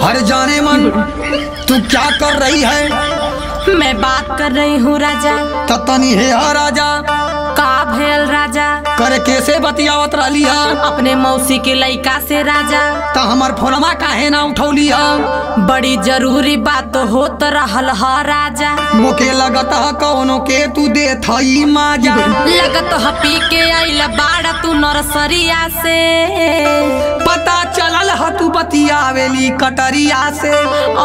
अरे जाने मन, तू क्या कर रही है? मैं बात कर रही हूँ राजा। तनी है राजा का भयल राजा? करे कैसे बतियावत रही है? अपने मौसी के लइका से राजा। तो हमार फोनमा काहे ना उठौली है? बड़ी जरूरी बात होत रहल है राजा। मोके लगत है कौनो के तू दे थई माजा। लगत है पी के आइल बाड़ा तू नर्सरिया से। पता चलल है तू बतियावेली कटरिया से।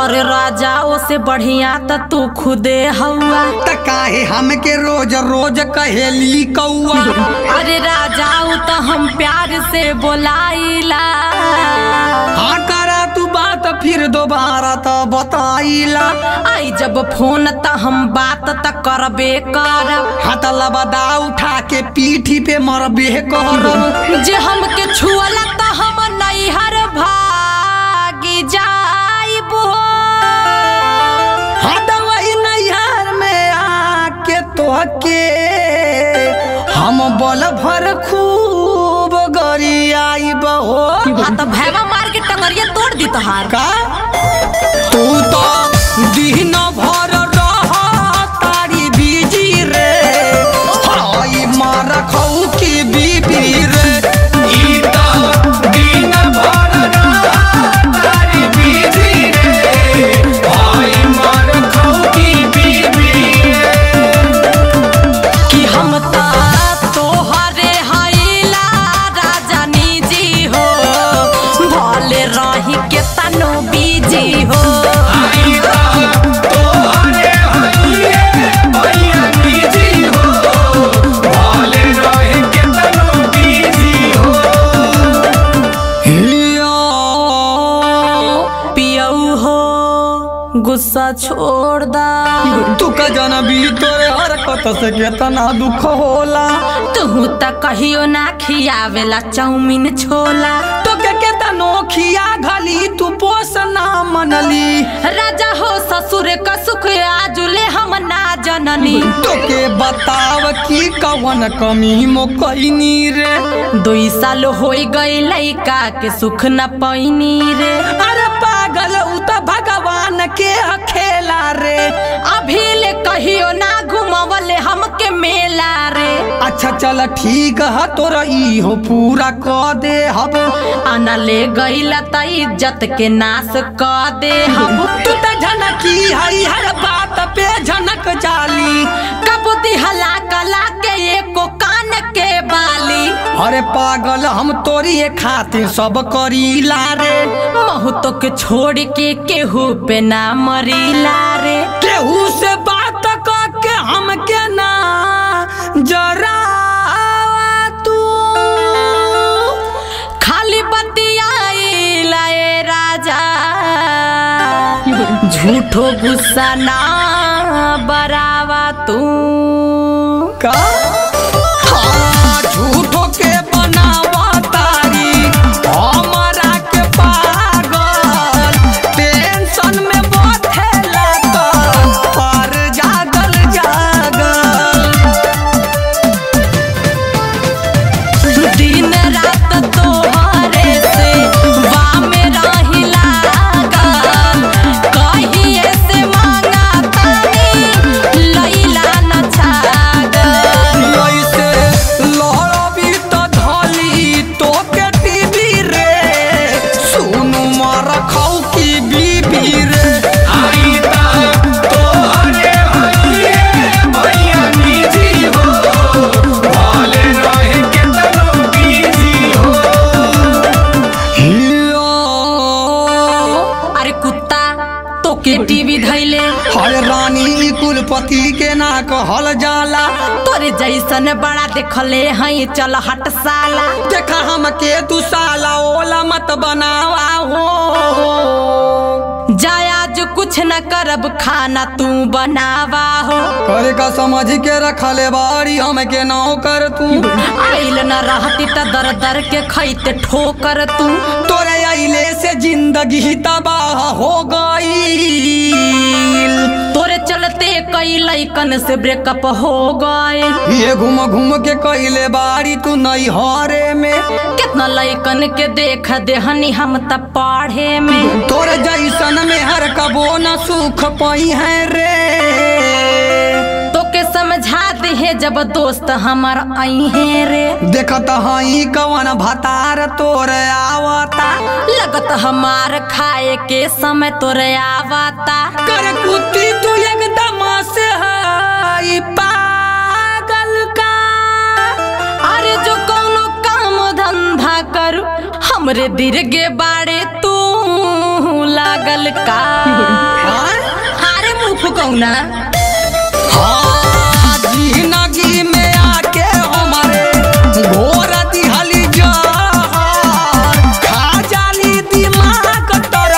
अरे राजा ओसे बढ़िया त तू खुदे हवा। त काहे हमके रोज रोज कहेली कौआ? अरे राजा उ त हम प्यार से बोलाइला। हाँ करा तू बात फिर दोबारा त बताइला। आई जब फोन त हम बात त करबे कर। हाँ त लबदा उठा के पीठी पे मरबे कर। जे हमके छुअला त हम नैहर भागी जाइबो। हाँ त वही नैहर में आके तोहके हम बल भर खूब गरी आइब हो। हाँ तो भैवा मार के टंगरिया तोड़ दी तोहार का? तू तो दिन भर रह तारी बीजी रे। हाय मार खाऊ की बीबी रे। ई तो दिन भर रह तारी बीजी रे। हाय मार खाऊ की बीबी रे। कि हम तोहरे हईला राजा निजी हो। भले रही के तनो बीजी हो। गुस्सा छोड़ दा। तू का जाना भी तोरे हरकत से कितना दुख होला। तू त कहियो ना खियावेला चाउमीन छोला। तो के केतनो खिया घली तू पोस ना मनली। राजा हो ससुर का सुख आजुले हम ना जननी। तो के बताव की कवन कमी मो कइनी रे। 2 साल हो गई लइका के सुख न पैनी रे। अरे पागल उ त भगवान के खेला रे। अभी ले कहियो ना घुमावले हमके मेला रे। अच्छा चल ठीक है तोरा ई हो पूरा क दे हब। आना ले गईला त इज्जत के नाश क दे हम। तू त झनकी हई हर बात पे झनक जाली। कबूती हला कला के एको कान के बाली। अरे पागल हम तोरी खातिर सब करीला रे। महतो के छोड़ के केहू पे ना मरीला रे। केहू से बात करके हमके ना जरा तू। खाली बतियाइला ए राजा। झूठो गुस्सा ना बरावा तू का? हाँ झूठो के बनावा तारी हमरा के पागल। टेंशन में बैठेला तो पर जागल जागल। दिन रात तोहरे से वामे रही लागल। कहिए से मांगा तानी लैला न छागल। ऐसे लड़बी तो धली तो के टीवी रे। सुनु मार खाऊ की बीबी रे। आई ता तोहरे हइए भैया निजी हो। वाले रहे के तनो बीजी हो। अरे कुत्ता तो के टीवी धैले। हाय रानी कुलपति के ना कहल जाला। तोरे जैसन बड़ा देखले हई चल हट साला। देखा हमके तू साला ओला मत बनावा हो। जायाज कुछ न करब खाना तू बनावा हो। करे का समझ के रखले बाड़ी हमके नौकर तू। आइल न रहती त दर दर के खैते ठोकर तू। तोरे आइले से जिंदगी तबाह हो गई। तोरे तोरे चलते कई लइकन से ब्रेकअप हो गए। ये घूम घूम के कइले बाड़ी तू नहीं हरे में। कितना लइकन के देख देहनी हम तब पढ़े में। तोरे जैसन में हर कबो न सुख पाई है रे। तो के समझा दे जब दोस्त हमार आई है रे। देखत हई कवन भतार तोरे आवता। लगत हमार खाए के समय तोरे आवता। कर कुत्ती तू एकदम से हई पागल का। अरे जो कोनो काम धंधा कर हमरे दिरगे बाड़े तू लागल का। अरे मुँह फुकौना। जिंदगी में आके हमारे घोर दिहली जहर। खा जाली दिमाग तरतर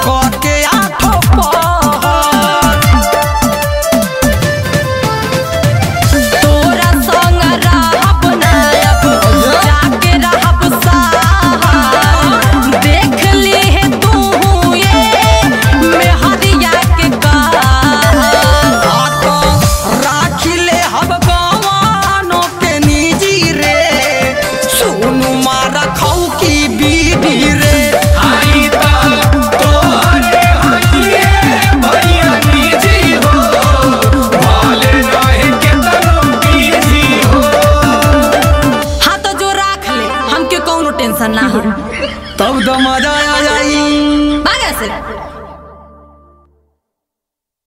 करके आठों पहर। तोरा संग रहब ना अब जाके रहब साहब। देख ली है तू ये मेहरिया के राखिले हब गवानों के निजी रे। सुनु मारा खाऊ की बीबी रे। आई तोहरे हइए भैया निजी हो। भले रहे के तनु बीजी हो। हाँ तो जो राख ले हमके कौनो टेंशन ना हो। तब तो मजा